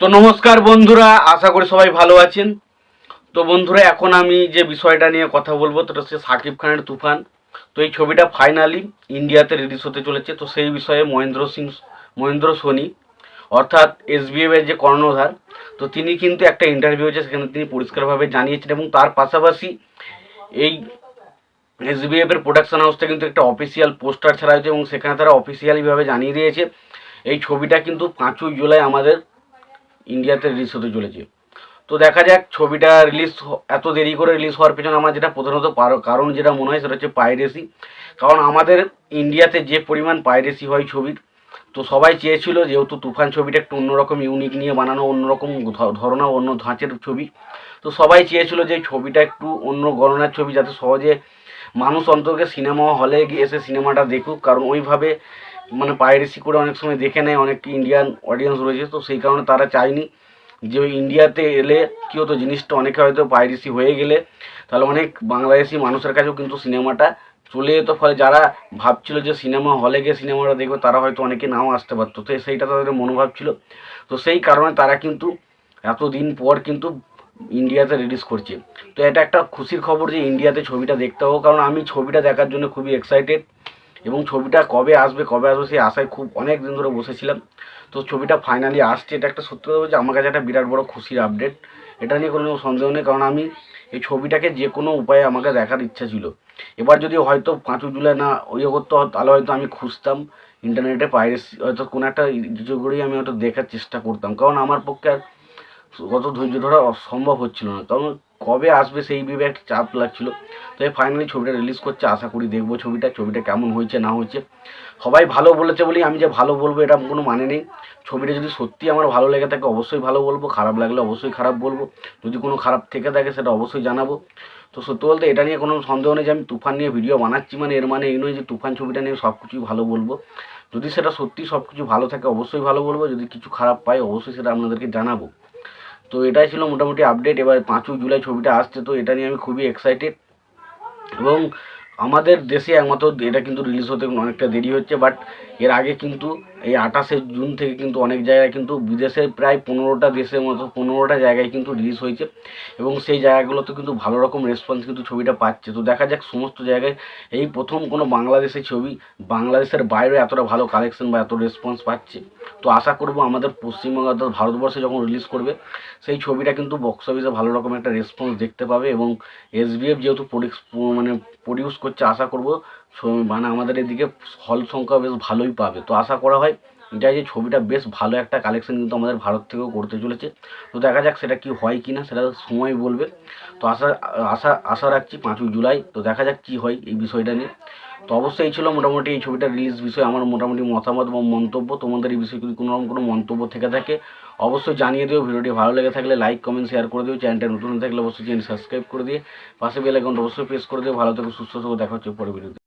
তো নমস্কার বন্ধুরা, আশা করি সবাই ভালো আছেন। তো বন্ধুরা, এখন আমি যে বিষয়টা নিয়ে কথা বলবো তো হচ্ছে সাকিব খানের তুফান। তো এই ছবিটা ফাইনালি ইন্ডিয়াতে রিলিজ হতে চলেছে। তো সেই বিষয়ে মহেন্দ্র সোনি অর্থাৎ এসবিএফ এর যে কর্ণধার, তো তিনি কিন্তু একটা ইন্টারভিউ হয়েছে, সেখানে তিনি পরিষ্কারভাবে জানিয়েছেন এবং তার পাশাপাশি এই এসবিএফ এর প্রোডাকশন হাউসটা কিন্তু একটা অফিসিয়াল পোস্টার ছাড়া হয়েছে এবং সেখানে তারা অফিসিয়ালিভাবে জানিয়ে দিয়েছে এই ছবিটা কিন্তু 5ই জুলাই আমাদের ইন্ডিয়াতে রিলিজ হতে চলেছে। তো দেখা যাক ছবিটা এত দেরি করে রিলিজ হওয়ার পেছনে আমার যেটা প্রধানত কারণ যেটা মনে হয় সেটা হচ্ছে পাইরেসি। কারণ আমাদের ইন্ডিয়াতে যে পরিমাণ পাইরেসি হয় ছবির, তো সবাই চেয়েছিল যেহেতু তুফান ছবিটা একটু অন্যরকম ইউনিক নিয়ে বানানো, অন্যরকম ধরনা, অন্য ধাঁচের ছবি, তো সবাই চেয়েছিল যে ছবিটা একটু অন্য গণনার ছবি, যাতে সহজে মানুষ অন্তত সিনেমা হলে গিয়ে এসে সিনেমাটা দেখুক। কারণ ওইভাবে মানে পাইরেসি করে অনেক সময় দেখে নেয় অনেক ইন্ডিয়ান অডিয়েন্স রয়েছে, তো সেই কারণে তারা চায়নি যে ওই ইন্ডিয়াতে এলে কী হতো, জিনিসটা অনেকে হয়তো পাইরেসি হয়ে গেলে তাহলে অনেক বাংলাদেশি মানুষের কাছেও কিন্তু সিনেমাটা চলে যেত, ফলে যারা ভাবছিল যে সিনেমা হলে গিয়ে সিনেমাটা দেখবে তারা হয়তো অনেকে নাও আসতে পারতো। তো সেইটা তাদের মনোভাব ছিল। তো সেই কারণে তারা কিন্তু এতদিন পর কিন্তু ইন্ডিয়াতে রিলিজ করছে। তো এটা একটা খুশির খবর যে ইন্ডিয়াতে ছবিটা দেখতে হবে, কারণ আমি ছবিটা দেখার জন্য খুবই এক্সাইটেড এবং ছবিটা কবে আসবে সেই আশায় খুব অনেক দিন ধরে বসেছিলাম। তো ছবিটা ফাইনালি আসছে, এটা একটা সত্যি কথা বলছি, আমার কাছে একটা বিরাট বড় খুশির আপডেট। এটা নিয়ে কোনো সন্দেহ নেই, কারণ আমি এই ছবিটাকে যে কোনো উপায়ে আমাকে দেখার ইচ্ছা ছিল। এবার যদি হয়তো 5ই জুলাই না ইয়ে করতে হয়, তাহলে হয়তো আমি খুঁজতাম ইন্টারনেটে পাইরেসি, হয়তো কোনো একটা কিছু করেই আমি হয়তো দেখার চেষ্টা করতাম, কারণ আমার পক্ষে আর অত ধৈর্য ধরা সম্ভব হচ্ছিল না, কারণ কবে আসবে সেই ভেবে একটা চাপ লাগছিল। তাই ফাইনালি ছবিটা রিলিজ করছে, আশা করি দেখবো ছবিটা কেমন হয়েছে না হয়েছে। সবাই ভালো বলেছে বলেই আমি যে ভালো বলবো এটা কোনো মানে নেই। ছবিটা যদি সত্যি আমার ভালো লেগে থাকে অবশ্যই ভালো বলবো, খারাপ লাগলে অবশ্যই খারাপ বলবো, যদি কোনো খারাপ থেকে থাকে সেটা অবশ্যই জানাবো। তো সত্যি বলতে এটা নিয়ে কোনো সন্দেহ নেই যে আমি তুফান নিয়ে ভিডিও বানাচ্ছি, মানে এর মানে এই নয় যে তুফান ছবিটা নিয়ে সব কিছুই ভালো বলবো। যদি সেটা সত্যি সব কিছু ভালো থাকে অবশ্যই ভালো বলবো, যদি কিছু খারাপ পাই অবশ্যই সেটা আপনাদেরকে জানাবো। তো এটাই ছিল মোটামুটি আপডেট। এবার 5ই জুলাই ছবিটা আসছে, তো এটা নিয়ে আমি খুবই এক্সাইটেড। এবং আমাদের দেশে একমাত্র এটা কিন্তু রিলিজ হতে অনেকটা দেরি হচ্ছে, বাট এর আগে কিন্তু এই 28শে জুন থেকে কিন্তু অনেক জায়গায় কিন্তু বিদেশের প্রায় 15টা দেশের মতো 15টা জায়গায় কিন্তু রিলিজ হয়েছে এবং সেই জায়গাগুলোতে কিন্তু ভালো রকম রেসপন্স কিন্তু ছবিটা পাচ্ছে। তো দেখা যাক সমস্ত জায়গায় এই প্রথম কোনো বাংলাদেশের ছবি বাংলাদেশের বাইরে এতটা ভালো কালেকশন বা এত রেসপন্স পাচ্ছে। তো আশা করব আমাদের পশ্চিমবঙ্গ অর্থাৎ ভারতবর্ষে যখন রিলিজ করবে সেই ছবিটা কিন্তু বক্স অফিসে ভালো রকম একটা রেসপন্স দেখতে পাবে এবং এসবিএফ যেহেতু প্রডিউস করছে, আশা করব মানে আমাদের এদিকে হল সংখ্যা বেশ ভালোই পাবে। তো আশা করা হয় যাই যে ছবিটা বেশ ভালো একটা কালেকশন কিন্তু আমাদের ভারত থেকেও করতে চলেছে। তো দেখা যাক সেটা কি হয় কি না, সেটা সময় বলবে। তো আশা আশা আশা রাখছি 5ই জুলাই। তো দেখা যাক কি হয় এই বিষয়টা নিয়ে। তো অবশ্যই এই ছিল মোটামুটি এই ছবিটা রিলিজ বিষয়ে আমার মোটামুটি মতামত এবং মন্তব্য। তোমাদের এই বিষয়ে যদি কোনো মন্তব্য থেকে থাকে অবশ্যই জানিয়ে দিও। ভিডিওটি ভালো লেগে থাকলে লাইক কমেন্ট শেয়ার করে দিও। চ্যানেলটা নতুন হয়ে থাকলে অবশ্যই চ্যানেল সাবস্ক্রাইব করে দিয়ে পাশে বেল আইকনটা অবশ্যই প্রেস করে দিও। ভালো থেকো, সুস্থ থেকো, দেখা হচ্ছে পরের ভিডিওতে।